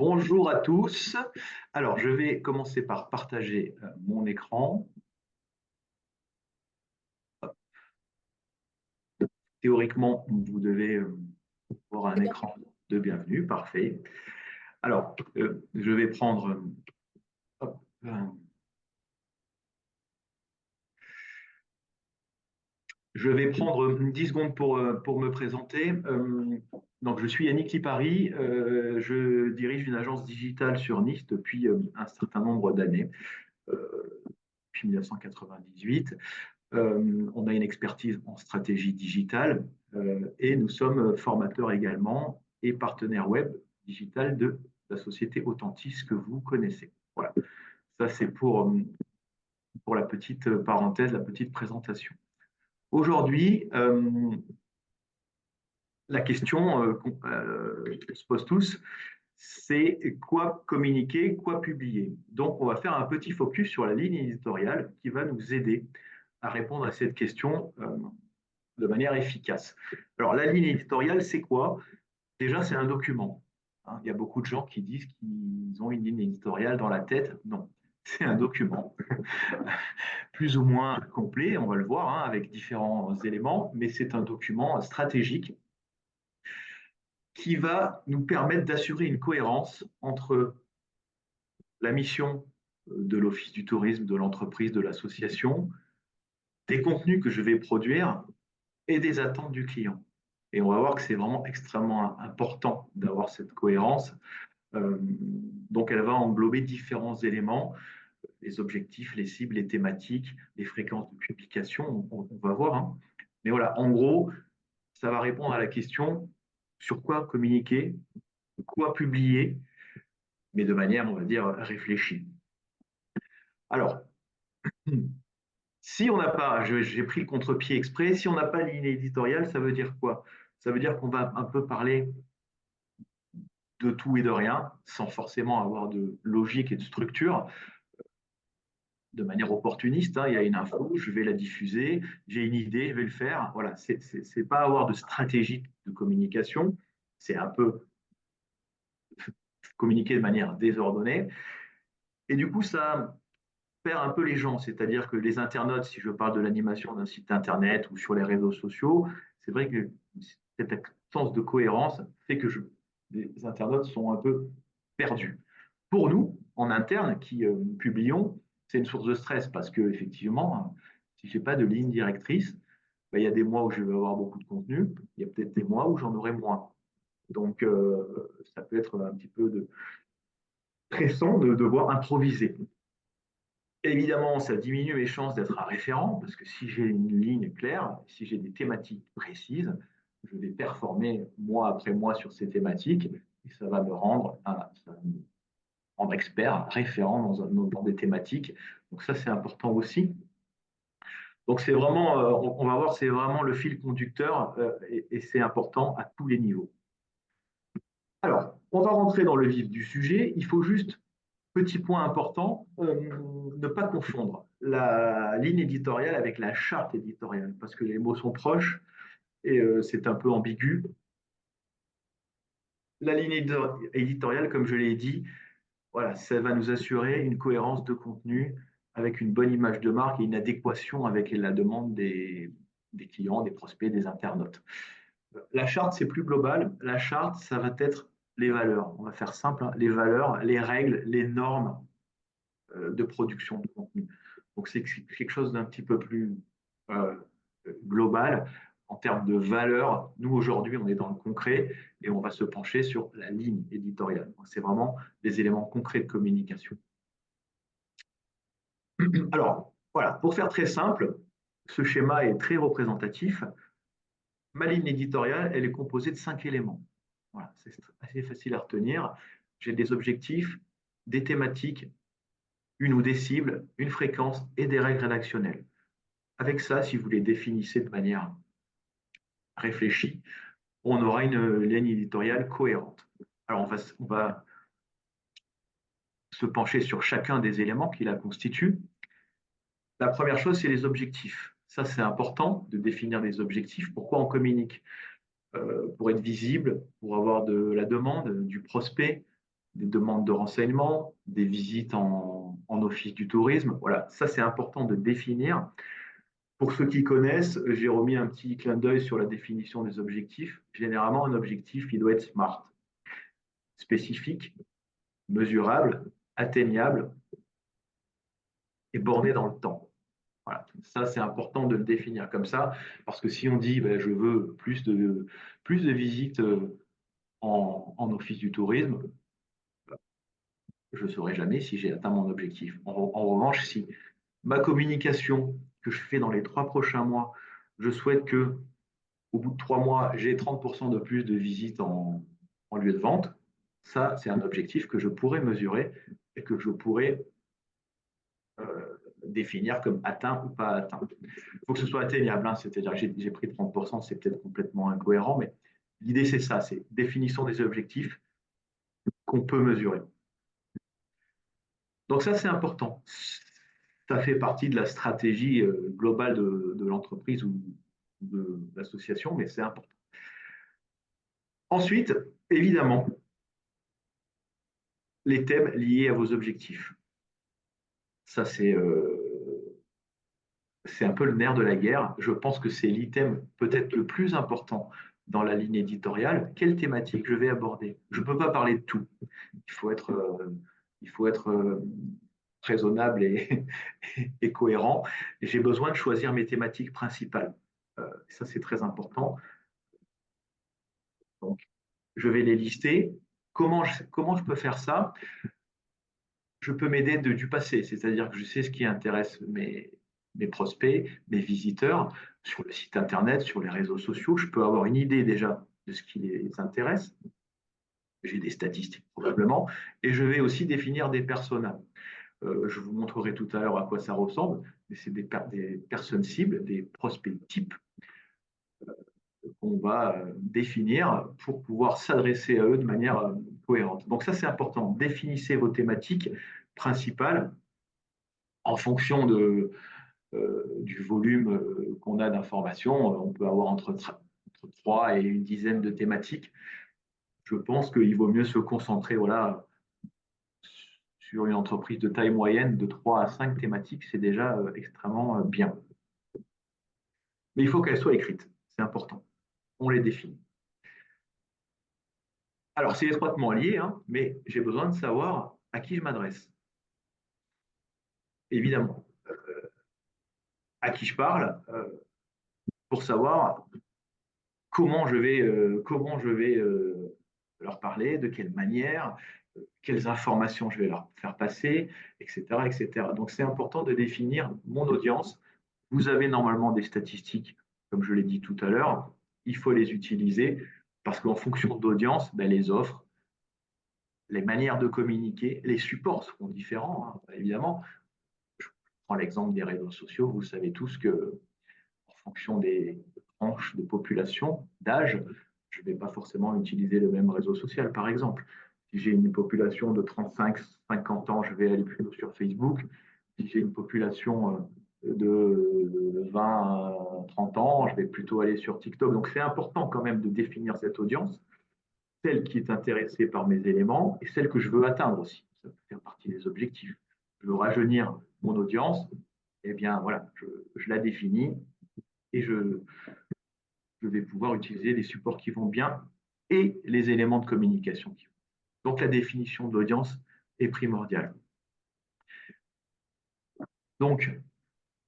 Bonjour à tous. Alors, je vais commencer par partager mon écran. Théoriquement, vous devez avoir un C'est bien. écran de bienvenue. Parfait. Alors, je vais prendre, hop, je vais prendre 10 secondes pour me présenter. Donc, je suis Yannick Lipari. Je dirige une agence digitale sur Nice depuis un certain nombre d'années, depuis 1998. On a une expertise en stratégie digitale et nous sommes formateurs également et partenaires web digital de la société Authentis que vous connaissez. Voilà, ça c'est pour la petite parenthèse, la petite présentation. Aujourd'hui, la question qu'on se pose tous, c'est quoi communiquer, quoi publier. Donc, on va faire un petit focus sur la ligne éditoriale qui va nous aider à répondre à cette question de manière efficace. Alors, la ligne éditoriale, c'est quoi? Déjà, c'est un document. Hein, il y a beaucoup de gens qui disent qu'ils ont une ligne éditoriale dans la tête. Non, c'est un document plus ou moins complet, on va le voir, hein, avec différents éléments, mais c'est un document stratégique qui va nous permettre d'assurer une cohérence entre la mission de l'Office du tourisme, de l'entreprise, de l'association, des contenus que je vais produire et des attentes du client. Et on va voir que c'est vraiment extrêmement important d'avoir cette cohérence. Donc, elle va englober différents éléments, les objectifs, les cibles, les thématiques, les fréquences de publication, on va voir. Hein. Mais voilà, en gros, ça va répondre à la question sur quoi communiquer, quoi publier, mais de manière, on va dire, réfléchie. Alors, si on n'a pas, j'ai pris le contre-pied exprès, si on n'a pas de ligne éditoriale, ça veut dire quoi? Ça veut dire qu'on va un peu parler de tout et de rien, sans forcément avoir de logique et de structure, de manière opportuniste. Hein, il y a une info, je vais la diffuser, j'ai une idée, je vais le faire. Voilà, c'est pas avoir de stratégie de communication, c'est un peu communiquer de manière désordonnée. Et du coup, ça perd un peu les gens, c'est-à-dire que les internautes, si je parle de l'animation d'un site internet ou sur les réseaux sociaux, c'est vrai que cette absence de cohérence fait que les internautes sont un peu perdus. Pour nous, en interne, qui publions, c'est une source de stress parce que effectivement, si je n'ai pas de ligne directrice, ben, il y a des mois où je vais avoir beaucoup de contenu, il y a peut-être des mois où j'en aurai moins. Donc, ça peut être un petit peu stressant de devoir improviser. Évidemment, ça diminue mes chances d'être un référent, parce que si j'ai une ligne claire, si j'ai des thématiques précises, je vais performer mois après mois sur ces thématiques, et ça va me rendre, ça va me rendre expert, référent dans des thématiques. Donc ça, c'est important aussi. Donc c'est vraiment, on va voir, c'est vraiment le fil conducteur, et c'est important à tous les niveaux. Alors, on va rentrer dans le vif du sujet. Il faut juste petit point important, ne pas confondre la ligne éditoriale avec la charte éditoriale, parce que les mots sont proches et c'est un peu ambigu. La ligne éditoriale, comme je l'ai dit, voilà, ça va nous assurer une cohérence de contenu avec une bonne image de marque et une adéquation avec la demande des clients, des prospects, des internautes. La charte, c'est plus global. La charte, ça va être les valeurs. On va faire simple, hein, les valeurs, les règles, les normes de production de contenu. Donc c'est quelque chose d'un petit peu plus euh, global en termes de valeur. Nous, aujourd'hui, on est dans le concret et on va se pencher sur la ligne éditoriale. C'est vraiment des éléments concrets de communication. Alors, voilà, pour faire très simple, ce schéma est très représentatif. Ma ligne éditoriale, elle est composée de 5 éléments. Voilà, c'est assez facile à retenir. J'ai des objectifs, des thématiques, une ou des cibles, une fréquence et des règles rédactionnelles. Avec ça, si vous les définissez de manière réfléchie, on aura une ligne éditoriale cohérente. Alors, on va se pencher sur chacun des éléments qui la constituent. La première chose, c'est les objectifs. Ça, c'est important de définir des objectifs. Pourquoi on communique? Pour être visible, pour avoir de la demande, du prospect, des demandes de renseignements, des visites en office du tourisme. Voilà, ça c'est important de définir. Pour ceux qui connaissent, j'ai remis un petit clin d'œil sur la définition des objectifs. Généralement, un objectif, il doit être SMART, spécifique, mesurable, atteignable et borné dans le temps. Voilà. Ça, c'est important de le définir comme ça, parce que si on dit ben, je veux plus de visites en office du tourisme, je ne saurai jamais si j'ai atteint mon objectif. En revanche, si ma communication que je fais dans les 3 prochains mois, je souhaite que au bout de 3 mois, j'ai 30% de plus de visites en lieu de vente, ça, c'est un objectif que je pourrais mesurer et que je pourrais définir comme atteint ou pas atteint. Il faut que ce soit atteignable, hein, c'est-à-dire que j'ai pris 30%, c'est peut-être complètement incohérent, mais l'idée c'est ça, c'est définition des objectifs qu'on peut mesurer. Donc ça c'est important. Ça fait partie de la stratégie globale de l'entreprise ou de l'association, mais c'est important. Ensuite, évidemment, les thèmes liés à vos objectifs. Ça, c'est un peu le nerf de la guerre. Je pense que c'est l'item peut-être le plus important dans la ligne éditoriale. Quelle thématique je vais aborder? Je ne peux pas parler de tout. Il faut être raisonnable et cohérent. J'ai besoin de choisir mes thématiques principales. Ça, c'est très important. Donc, je vais les lister. Comment je peux faire ça? Je peux m'aider du passé, c'est-à-dire que je sais ce qui intéresse mes prospects, mes visiteurs sur le site internet, sur les réseaux sociaux. Je peux avoir une idée déjà de ce qui les intéresse. J'ai des statistiques probablement. Et je vais aussi définir des personas. Je vous montrerai tout à l'heure à quoi ça ressemble, mais c'est des personnes cibles, des prospects types qu'on va définir pour pouvoir s'adresser à eux de manière cohérente. Donc ça, c'est important. Définissez vos thématiques principales en fonction du volume qu'on a d'informations. On peut avoir entre 3 et une dizaine de thématiques. Je pense qu'il vaut mieux se concentrer voilà, sur une entreprise de taille moyenne de 3 à 5 thématiques. C'est déjà extrêmement bien. Mais il faut qu'elles soient écrites. C'est important. On les définit. Alors, c'est étroitement lié, hein, mais j'ai besoin de savoir à qui je m'adresse. Évidemment, à qui je parle, pour savoir comment je vais leur parler, de quelle manière, quelles informations je vais leur faire passer, etc., etc. Donc, c'est important de définir mon audience. Vous avez normalement des statistiques, comme je l'ai dit tout à l'heure. Il faut les utiliser parce qu'en fonction d'audience, ben, les offres, les manières de communiquer, les supports seront différents, hein, évidemment. Je prends l'exemple des réseaux sociaux. Vous savez tous que en fonction des tranches de population, d'âge, je ne vais pas forcément utiliser le même réseau social, par exemple. Si j'ai une population de 35-50 ans, je vais aller plutôt sur Facebook. Si j'ai une population de 20 à 30 ans, je vais plutôt aller sur TikTok. Donc c'est important quand même de définir cette audience, celle qui est intéressée par mes éléments et celle que je veux atteindre aussi. Ça peut faire partie des objectifs. Je veux rajeunir mon audience, eh bien voilà, je la définis et je vais pouvoir utiliser les supports qui vont bien et les éléments de communication qui vont. Donc la définition d'audience est primordiale. Donc,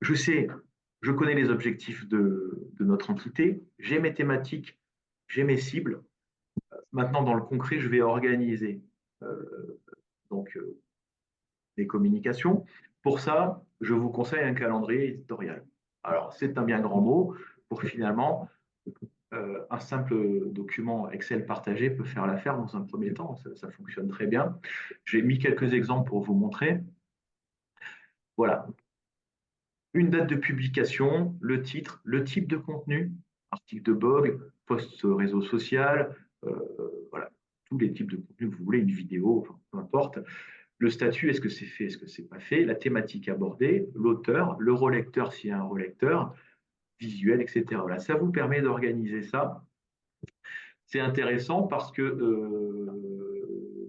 je connais les objectifs de notre entité, j'ai mes thématiques, j'ai mes cibles. Maintenant, dans le concret, je vais organiser donc les communications. Pour ça, je vous conseille un calendrier éditorial. Alors, c'est un bien grand mot pour finalement un simple document Excel partagé peut faire l'affaire dans un premier temps. Ça fonctionne très bien. J'ai mis quelques exemples pour vous montrer. Voilà. Une date de publication, le titre, le type de contenu, article de blog, post réseau social, voilà, tous les types de contenu que vous voulez, une vidéo, enfin, peu importe. Le statut, est-ce que c'est fait, est-ce que c'est pas fait, la thématique abordée, l'auteur, le relecteur s'il y a un relecteur, visuel, etc. Voilà, ça vous permet d'organiser ça. C'est intéressant parce que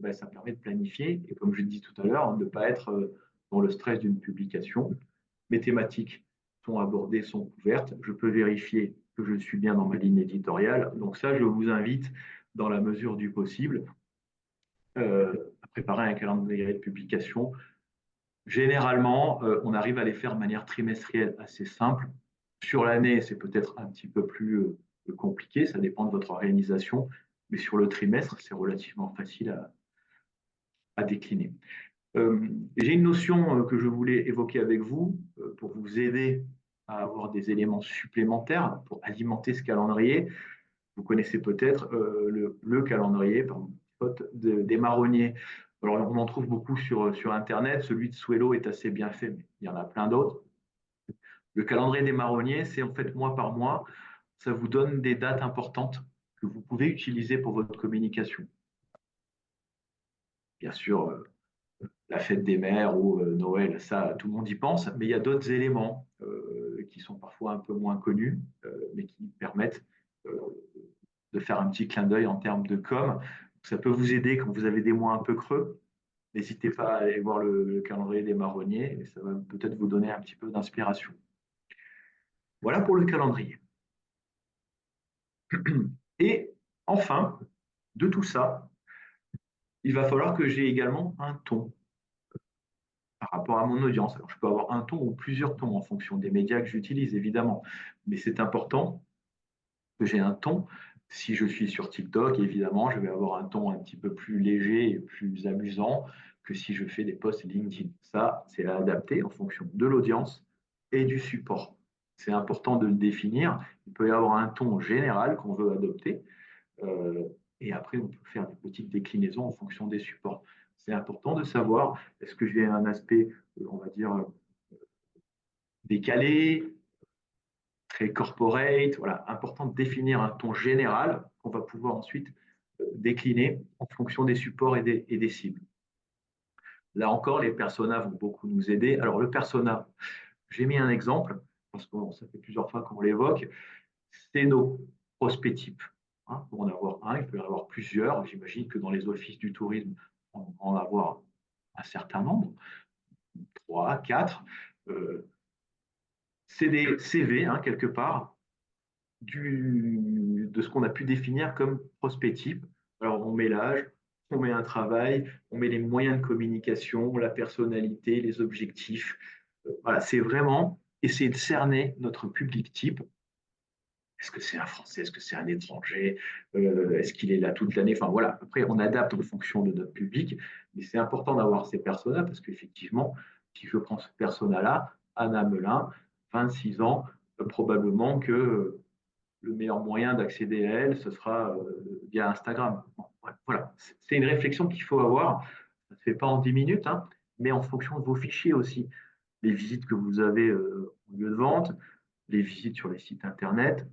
ben, ça permet de planifier et, comme je dis tout à l'heure, de ne pas être dans le stress d'une publication. Mes thématiques sont abordées, sont couvertes. Je peux vérifier que je suis bien dans ma ligne éditoriale. Donc ça, je vous invite, dans la mesure du possible, à préparer un calendrier de publication. Généralement, on arrive à les faire de manière trimestrielle assez simple. Sur l'année, c'est peut-être un petit peu plus compliqué, ça dépend de votre organisation, mais sur le trimestre, c'est relativement facile à décliner. J'ai une notion que je voulais évoquer avec vous pour vous aider à avoir des éléments supplémentaires pour alimenter ce calendrier. Vous connaissez peut-être le calendrier des marronniers. Alors, on en trouve beaucoup sur Internet. Celui de Swello est assez bien fait, mais il y en a plein d'autres. Le calendrier des marronniers, c'est en fait mois par mois. Ça vous donne des dates importantes que vous pouvez utiliser pour votre communication. Bien sûr, la fête des mères ou Noël, ça, tout le monde y pense, mais il y a d'autres éléments qui sont parfois un peu moins connus, mais qui permettent de faire un petit clin d'œil en termes de com. Ça peut vous aider quand vous avez des mois un peu creux. N'hésitez pas à aller voir le calendrier des marronniers et ça va peut-être vous donner un petit peu d'inspiration. Voilà pour le calendrier. Et enfin, de tout ça, il va falloir que j'ai également un ton par rapport à mon audience. Alors, je peux avoir un ton ou plusieurs tons en fonction des médias que j'utilise, évidemment, mais c'est important que j'ai un ton. Si je suis sur TikTok, évidemment, je vais avoir un ton un petit peu plus léger et plus amusant que si je fais des posts LinkedIn. Ça, c'est à adapter en fonction de l'audience et du support. C'est important de le définir. Il peut y avoir un ton général qu'on veut adopter. Et après, on peut faire des petites déclinaisons en fonction des supports. C'est important de savoir, est-ce que j'ai un aspect, on va dire, décalé, très corporate, voilà, important de définir un ton général qu'on va pouvoir ensuite décliner en fonction des supports et des cibles. Là encore, les personas vont beaucoup nous aider. Alors, le persona, j'ai mis un exemple, parce que ça fait plusieurs fois qu'on l'évoque, c'est nos prospects types. Hein, pour en avoir un, il peut y en avoir plusieurs. J'imagine que dans les offices du tourisme, on va en avoir un certain nombre, 3, 4. C'est des CV, hein, quelque part, de ce qu'on a pu définir comme prospect type. Alors, on met l'âge, on met un travail, on met les moyens de communication, la personnalité, les objectifs. Voilà, c'est vraiment essayer de cerner notre public type. Est-ce que c'est un Français? Est-ce que c'est un étranger? Est-ce qu'il est là toute l'année? Enfin voilà, après on adapte en fonction de notre public, mais c'est important d'avoir ces personas parce qu'effectivement, si je prends ce persona-là, Anna Melin, 26 ans, probablement que le meilleur moyen d'accéder à elle, ce sera via Instagram. Bon, voilà, c'est une réflexion qu'il faut avoir. Ça ne se fait pas en 10 minutes, hein, mais en fonction de vos fichiers aussi. Les visites que vous avez au lieu de vente, les visites sur les sites Internet,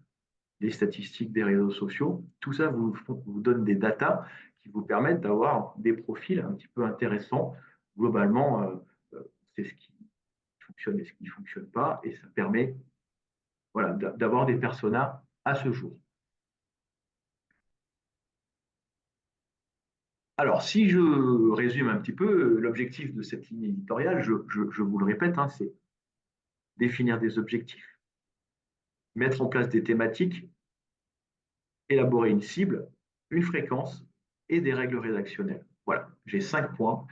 les statistiques des réseaux sociaux, tout ça vous donne des datas qui vous permettent d'avoir des profils un petit peu intéressants. Globalement, c'est ce qui fonctionne et ce qui ne fonctionne pas, et ça permet voilà, d'avoir des personas à ce jour. Alors, si je résume un petit peu, l'objectif de cette ligne éditoriale, je vous le répète, hein, c'est définir des objectifs, mettre en place des thématiques, élaborer une cible, une fréquence et des règles rédactionnelles. Voilà, j'ai 5 points.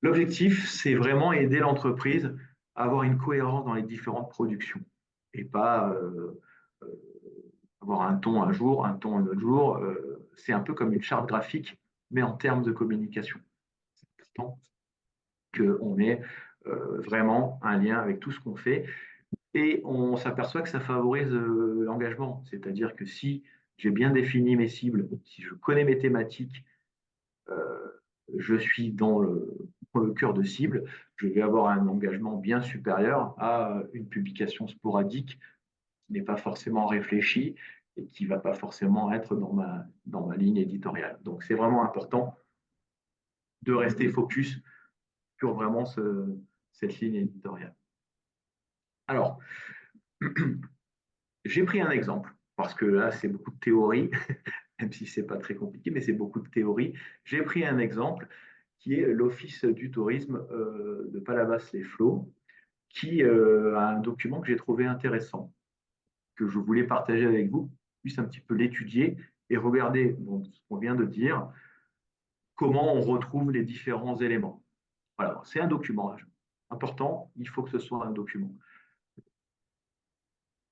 L'objectif, c'est vraiment aider l'entreprise à avoir une cohérence dans les différentes productions et pas euh, avoir un ton un jour, un ton un autre jour. C'est un peu comme une charte graphique, mais en termes de communication. C'est important qu'on ait vraiment un lien avec tout ce qu'on fait. Et on s'aperçoit que ça favorise l'engagement. C'est-à-dire que si j'ai bien défini mes cibles, si je connais mes thématiques, euh, je suis dans le cœur de cible, je vais avoir un engagement bien supérieur à une publication sporadique qui n'est pas forcément réfléchie et qui ne va pas forcément être dans ma ligne éditoriale. Donc c'est vraiment important de rester focus sur vraiment cette ligne éditoriale. Alors, j'ai pris un exemple. parce que là, c'est beaucoup de théorie, même si ce n'est pas très compliqué, mais c'est beaucoup de théorie. J'ai pris un exemple qui est l'Office du tourisme de Palavas-les-Flots, qui a un document que j'ai trouvé intéressant, que je voulais partager avec vous, puisse un petit peu l'étudier et regarder donc, ce qu'on vient de dire, comment on retrouve les différents éléments. Voilà, c'est un document important, il faut que ce soit un document.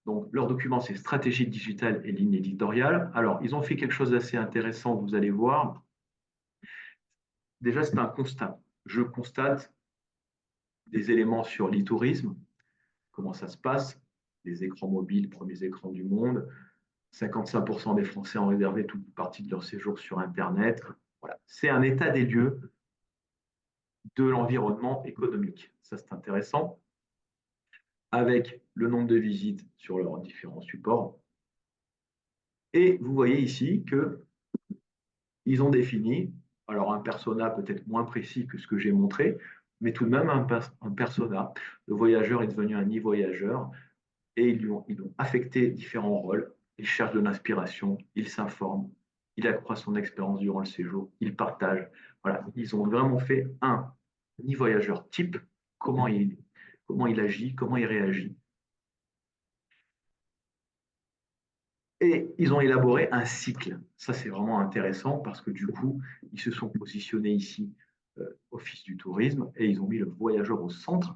Donc, leur document, c'est stratégie digitale et ligne éditoriale. Alors, ils ont fait quelque chose d'assez intéressant, vous allez voir. Déjà, c'est un constat. Je constate des éléments sur l'e-tourisme, comment ça se passe, les écrans mobiles, premiers écrans du monde. 55% des Français ont réservé toute partie de leur séjour sur Internet. Voilà. C'est un état des lieux de l'environnement économique. Ça, c'est intéressant. Avec le nombre de visites sur leurs différents supports. Et vous voyez ici qu'ils ont défini, alors un persona peut-être moins précis que ce que j'ai montré, mais tout de même un persona. Le voyageur est devenu un e-voyageur et ils ont affecté différents rôles. Il cherche de l'inspiration, il s'informe, il accroît son expérience durant le séjour, il partage. Voilà, ils ont vraiment fait un e-voyageur type, comment il agit, comment il réagit. Et ils ont élaboré un cycle. Ça, c'est vraiment intéressant parce que du coup, ils se sont positionnés ici, Office du tourisme, et ils ont mis le voyageur au centre.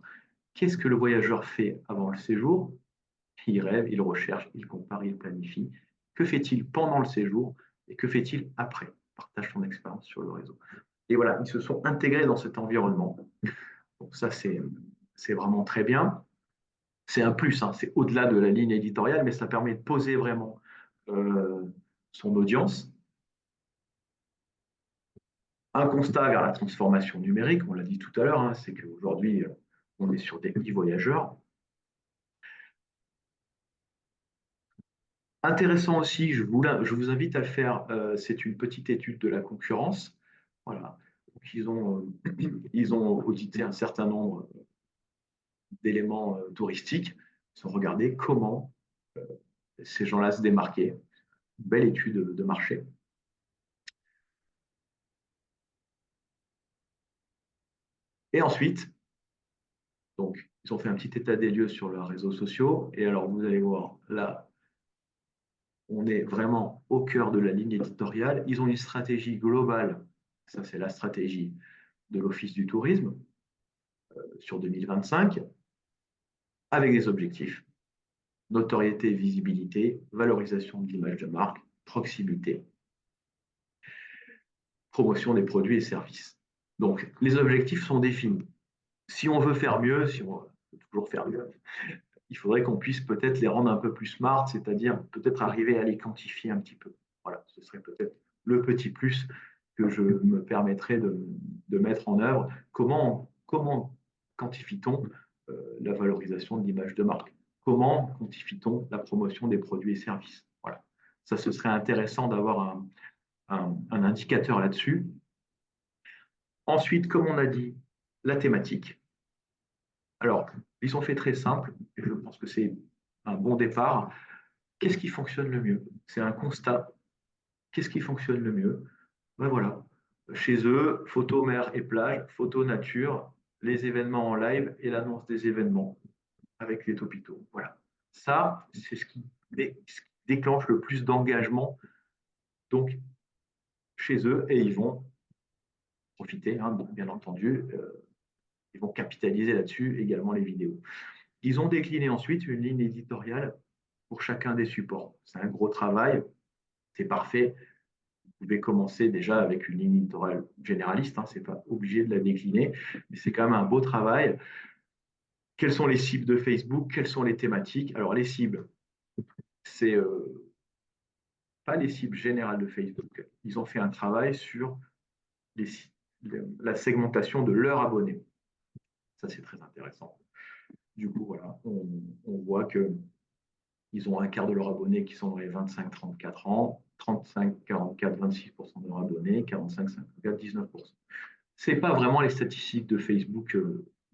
Qu'est-ce que le voyageur fait avant le séjour? Il rêve, il recherche, il compare, il planifie. Que fait-il pendant le séjour et que fait-il après? Partage son expérience sur le réseau. Et voilà, ils se sont intégrés dans cet environnement. Donc ça, c'est vraiment très bien. C'est un plus, hein, c'est au-delà de la ligne éditoriale, mais ça permet de poser vraiment euh, son audience. Un constat vers la transformation numérique, on l'a dit tout à l'heure, hein, c'est qu'aujourd'hui, on est sur des e-voyageurs. Intéressant aussi, je vous invite à le faire, c'est une petite étude de la concurrence. Voilà. Donc, ils ont audité un certain nombre d'éléments touristiques. Ils ont regardé comment ces gens-là se démarquaient. Belle étude de marché. Et ensuite, donc, ils ont fait un petit état des lieux sur leurs réseaux sociaux. Et alors, vous allez voir, là, on est vraiment au cœur de la ligne éditoriale. Ils ont une stratégie globale. Ça, c'est la stratégie de l'Office du tourisme sur 2025, avec des objectifs. Notoriété, visibilité, valorisation de l'image de marque, proximité, promotion des produits et services. Donc, les objectifs sont définis. Si on veut faire mieux, si on veut toujours faire mieux, il faudrait qu'on puisse peut-être les rendre un peu plus smart, c'est-à-dire peut-être arriver à les quantifier un petit peu. Voilà, ce serait peut-être le petit plus que je me permettrais de mettre en œuvre. Comment quantifie-t-on la valorisation de l'image de marque? Comment quantifie-t-on la promotion des produits et services? Voilà. Ça, ce serait intéressant d'avoir un indicateur là-dessus. Ensuite, comme on a dit, la thématique. Alors, ils ont fait très simple, et je pense que c'est un bon départ. Qu'est-ce qui fonctionne le mieux? C'est un constat. Qu'est-ce qui fonctionne le mieux? Ben voilà. Chez eux, photo mer et plage, photo nature, les événements en live et l'annonce des événements avec les topitaux. Voilà. Ça, c'est ce qui déclenche le plus d'engagement donc chez eux et ils vont profiter, hein, bien entendu, ils vont capitaliser là-dessus également les vidéos. Ils ont décliné ensuite une ligne éditoriale pour chacun des supports. C'est un gros travail, c'est parfait. Vous pouvez commencer déjà avec une ligne éditoriale généraliste, hein, ce n'est pas obligé de la décliner, mais c'est quand même un beau travail. Quelles sont les cibles de Facebook? Quelles sont les thématiques? Alors les cibles, c'est pas les cibles générales de Facebook. Ils ont fait un travail sur les, la segmentation de leurs abonnés. Ça, c'est très intéressant. Du coup, voilà, on voit qu'ils ont un quart de leurs abonnés qui sont dans les 25-34 ans, 35-44, 26% de leurs abonnés, 45-54, 19%. Ce n'est pas vraiment les statistiques de Facebook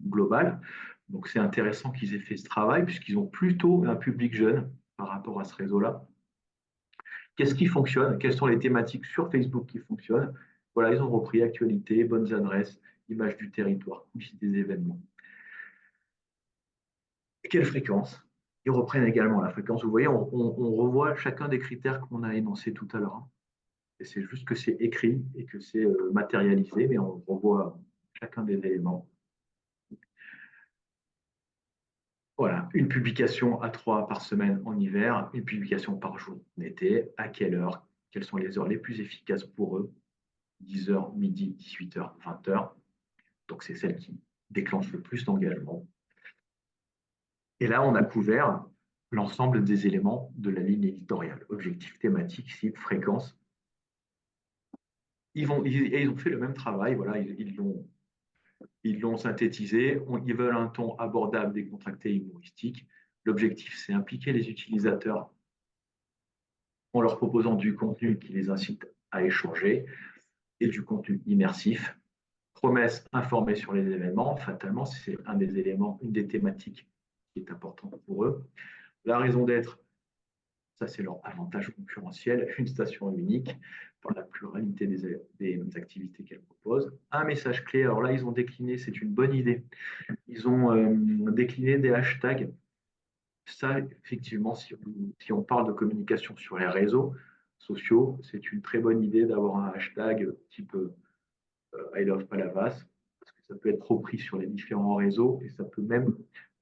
global. Donc, c'est intéressant qu'ils aient fait ce travail puisqu'ils ont plutôt un public jeune par rapport à ce réseau-là. Qu'est-ce qui fonctionne? Quelles sont les thématiques sur Facebook qui fonctionnent? Voilà, ils ont repris actualité, bonnes adresses, images du territoire, visite des événements. Quelle fréquence? Ils reprennent également la fréquence. Vous voyez, on revoit chacun des critères qu'on a énoncés tout à l'heure, hein. Et c'est juste que c'est écrit et que c'est matérialisé, mais on revoit chacun des éléments. Voilà, une publication à 3 par semaine en hiver, une publication par jour en été. À quelle heure? Quelles sont les heures les plus efficaces pour eux? 10h, midi, 18h, 20h. Donc, c'est celle qui déclenche le plus d'engagement. Et là, on a couvert l'ensemble des éléments de la ligne éditoriale. Objectif, thématique, cible, fréquence. Ils ont fait le même travail. Voilà, ils l'ont synthétisé. Ils veulent un ton abordable, décontracté, humoristique. L'objectif, c'est impliquer les utilisateurs en leur proposant du contenu qui les incite à échanger et du contenu immersif. Promesse, informer sur les événements. Fatalement, c'est un des éléments, une des thématiques qui est importante pour eux. La raison d'être, ça c'est leur avantage concurrentiel, une station unique pour la pluralité des activités qu'elle propose. Un message clé, alors là ils ont décliné, c'est une bonne idée, ils ont décliné des hashtags. Ça, effectivement, si on parle de communication sur les réseaux sociaux, c'est une très bonne idée d'avoir un hashtag type I love Palavas, parce que ça peut être repris sur les différents réseaux et ça peut même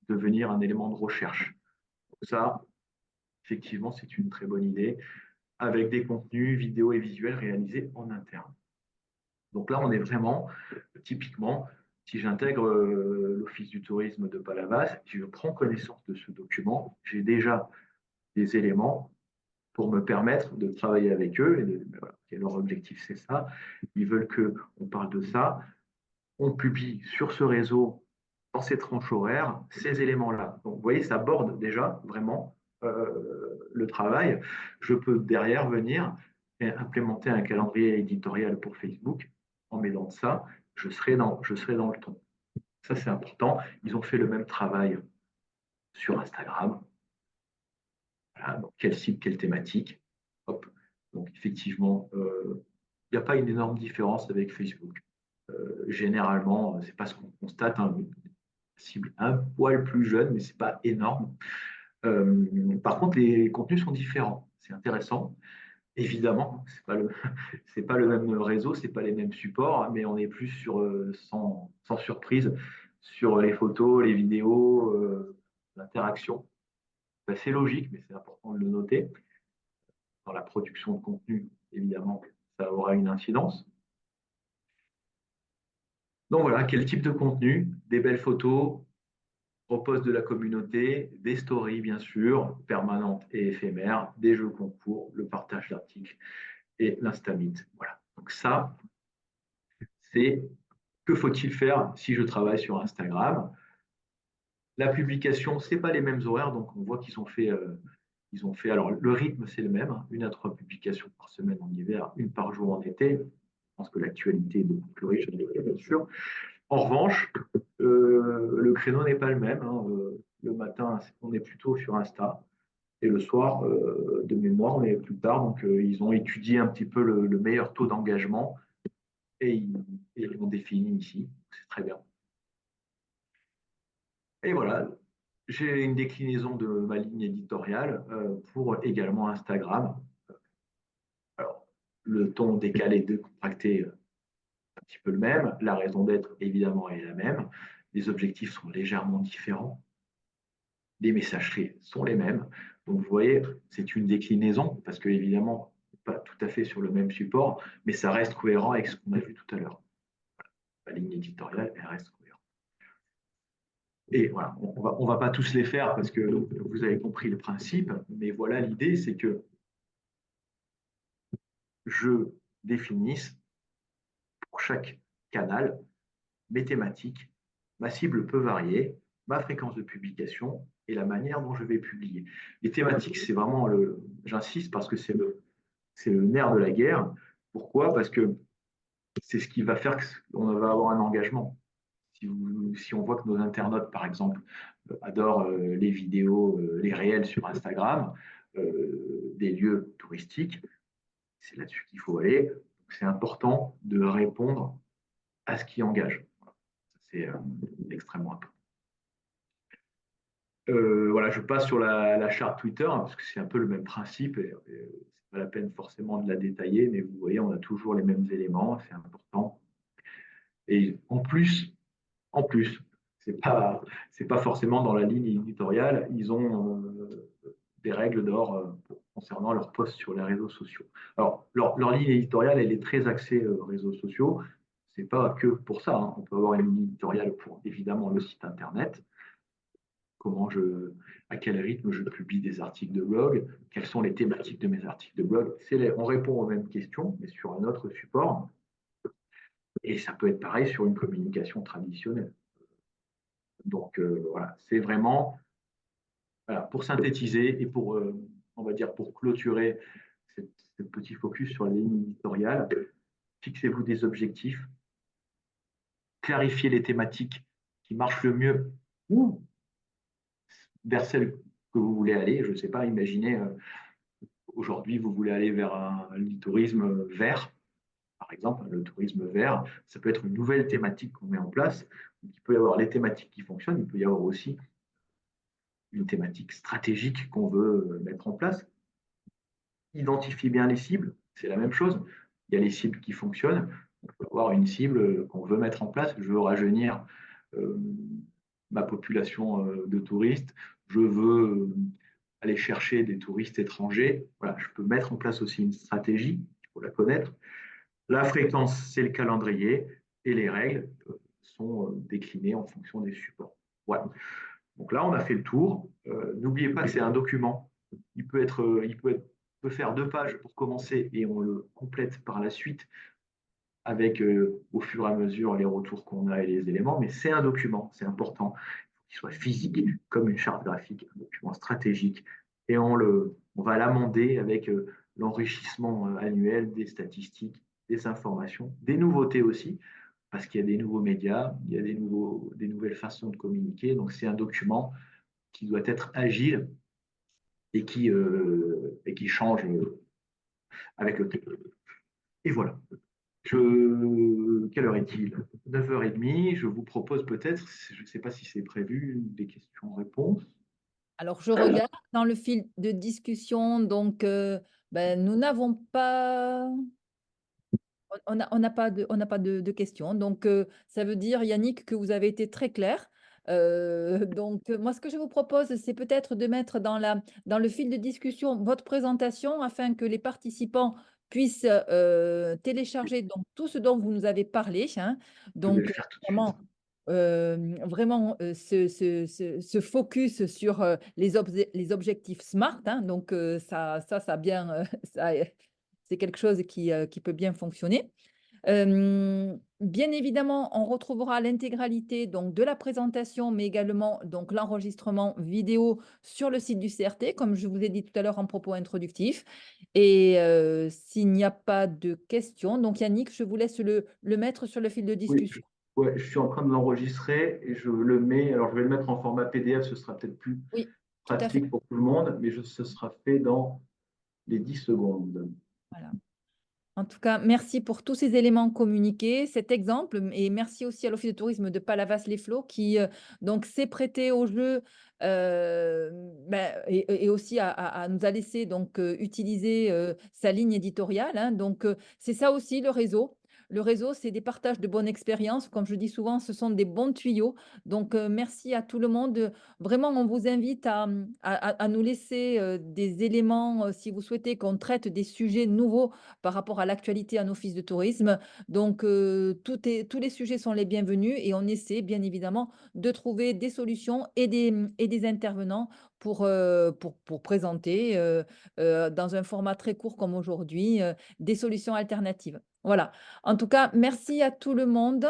devenir un élément de recherche. Donc ça, effectivement, c'est une très bonne idée, avec des contenus vidéo et visuels réalisés en interne. Donc là, on est vraiment, typiquement, si j'intègre l'Office du tourisme de Palavas, si je prends connaissance de ce document, j'ai déjà des éléments pour me permettre de travailler avec eux. Voilà, leur objectif, c'est ça. Ils veulent qu'on parle de ça. On publie sur ce réseau, dans ces tranches horaires, ces éléments-là. Donc, vous voyez, ça borde déjà vraiment le travail. Je peux derrière venir et implémenter un calendrier éditorial pour Facebook. En mêlant ça, je serai dans le ton. Ça, c'est important. Ils ont fait le même travail sur Instagram. Voilà, donc, quel site, quelle thématique. Hop. Donc, effectivement, il n'y a pas une énorme différence avec Facebook. Généralement, c'est pas ce qu'on constate, hein, cible un poil plus jeune, mais c'est pas énorme. Par contre, les contenus sont différents. C'est intéressant. Évidemment, c'est pas le même réseau, c'est pas les mêmes supports, mais on est plus sur sans surprise sur les photos, les vidéos, l'interaction. C'est logique, mais c'est important de le noter. Dans la production de contenu, évidemment, ça aura une incidence. Donc voilà, quel type de contenu? Des belles photos, repose de la communauté, des stories bien sûr, permanentes et éphémères, des jeux concours, le partage d'articles et l'Instamit. Voilà. Donc ça, c'est que faut-il faire si je travaille sur Instagram? La publication, c'est pas les mêmes horaires, donc on voit ils ont fait. Alors le rythme c'est le même, hein, 1 à 3 publications par semaine en hiver, 1 par jour en été. Je pense que l'actualité est beaucoup plus riche, bien sûr. En revanche, le créneau n'est pas le même, hein. Le matin, on est plutôt sur Insta. Et le soir, de mémoire, on est plus tard. Donc, ils ont étudié un petit peu le meilleur taux d'engagement et ils l'ont défini ici. C'est très bien. Et voilà, j'ai une déclinaison de ma ligne éditoriale pour également Instagram. Alors, le ton décalé, décontracté, un petit peu le même. La raison d'être, évidemment, est la même. Les objectifs sont légèrement différents. Les messageries sont les mêmes. Donc, vous voyez, c'est une déclinaison parce que, évidemment, pas tout à fait sur le même support, mais ça reste cohérent avec ce qu'on a vu tout à l'heure. La ligne éditoriale, elle reste cohérente. Et voilà, on va pas tous les faire parce que vous avez compris le principe, mais voilà, l'idée, c'est que je définisse pour chaque canal mes thématiques. Ma cible peut varier, ma fréquence de publication et la manière dont je vais publier. Les thématiques, c'est vraiment j'insiste parce que c'est le nerf de la guerre. Pourquoi? Parce que c'est ce qui va faire qu'on va avoir un engagement. Si on voit que nos internautes, par exemple, adorent les vidéos, les réels sur Instagram, des lieux touristiques. C'est là-dessus qu'il faut aller. C'est important de répondre à ce qui engage. C'est extrêmement important. Voilà, je passe sur la charte Twitter, hein, parce que c'est un peu le même principe, et c'est pas la peine forcément de la détailler, mais vous voyez, on a toujours les mêmes éléments, c'est important. Et en plus, c'est pas forcément dans la ligne éditoriale, ils ont des règles d'or concernant leurs posts sur les réseaux sociaux. Alors, leur ligne éditoriale, elle est très axée réseaux sociaux. C'est pas que pour ça, hein. On peut avoir une ligne éditoriale pour évidemment le site internet, à quel rythme je publie des articles de blog, quelles sont les thématiques de mes articles de blog. On répond aux mêmes questions, mais sur un autre support. Et ça peut être pareil sur une communication traditionnelle. Donc voilà, c'est vraiment voilà, pour synthétiser et pour, on va dire, pour clôturer ce petit focus sur la ligne éditoriale. Fixez-vous des objectifs, clarifiez les thématiques qui marchent le mieux ou vers celles que vous voulez aller. Je ne sais pas, imaginez, aujourd'hui, vous voulez aller vers un tourisme vert, par exemple, le tourisme vert, ça peut être une nouvelle thématique qu'on met en place. Donc, il peut y avoir les thématiques qui fonctionnent, il peut y avoir aussi une thématique stratégique qu'on veut mettre en place. Identifier bien les cibles, c'est la même chose. Il y a les cibles qui fonctionnent. On peut avoir une cible qu'on veut mettre en place. Je veux rajeunir ma population de touristes. Je veux aller chercher des touristes étrangers. Voilà, je peux mettre en place aussi une stratégie, il faut la connaître. La fréquence, c'est le calendrier et les règles sont déclinées en fonction des supports. Voilà. Donc là, on a fait le tour. N'oubliez pas que c'est un document. Il peut faire 2 pages pour commencer et on le complète par la suite avec au fur et à mesure les retours qu'on a et les éléments. Mais c'est un document, c'est important. Il faut qu'il soit physique, comme une charte graphique, un document stratégique. Et on va l'amender avec l'enrichissement annuel des statistiques, des informations, des nouveautés aussi, parce qu'il y a des nouveaux médias, il y a des nouvelles façons de communiquer. Donc, c'est un document qui doit être agile et qui change avec le temps. Et voilà. Quelle heure est-il? 9h30. Je vous propose peut-être, je ne sais pas si c'est prévu, des questions-réponses. Alors, je regarde dans le fil de discussion, donc nous n'avons pas, on n'a pas de questions. Donc, ça veut dire, Yannick, que vous avez été très clair. Donc, moi, ce que je vous propose, c'est peut-être de mettre dans le fil de discussion votre présentation afin que les participants puissent télécharger donc, tout ce dont vous nous avez parlé, hein. Je vais le Donc, faire tout de suite. vraiment, ce focus sur les objectifs SMART, hein. Donc, ça bien, c'est quelque chose qui peut bien fonctionner. Bien évidemment, on retrouvera l'intégralité donc de la présentation, mais également donc l'enregistrement vidéo sur le site du CRT, comme je vous ai dit tout à l'heure en propos introductif. Et s'il n'y a pas de questions, donc Yannick, je vous laisse le mettre sur le fil de Oui, discussion. ouais, je suis en train de l'enregistrer et je le mets. Alors, je vais le mettre en format PDF, ce sera peut-être plus Oui, tout à fait. pratique pour tout le monde, mais ce sera fait dans les 10 secondes. Voilà. En tout cas, merci pour tous ces éléments communiqués, cet exemple, et merci aussi à l'Office de tourisme de Palavas-les-Flots qui donc s'est prêté au jeu et aussi à nous a laissé donc utiliser sa ligne éditoriale, hein. Donc c'est ça aussi le réseau. Le réseau, c'est des partages de bonnes expériences. Comme je dis souvent, ce sont des bons tuyaux. Donc, merci à tout le monde. Vraiment, on vous invite à nous laisser des éléments si vous souhaitez qu'on traite des sujets nouveaux par rapport à l'actualité en office de tourisme. Donc, tous les sujets sont les bienvenus et on essaie bien évidemment de trouver des solutions et des intervenants pour présenter dans un format très court comme aujourd'hui des solutions alternatives. Voilà. En tout cas, merci à tout le monde.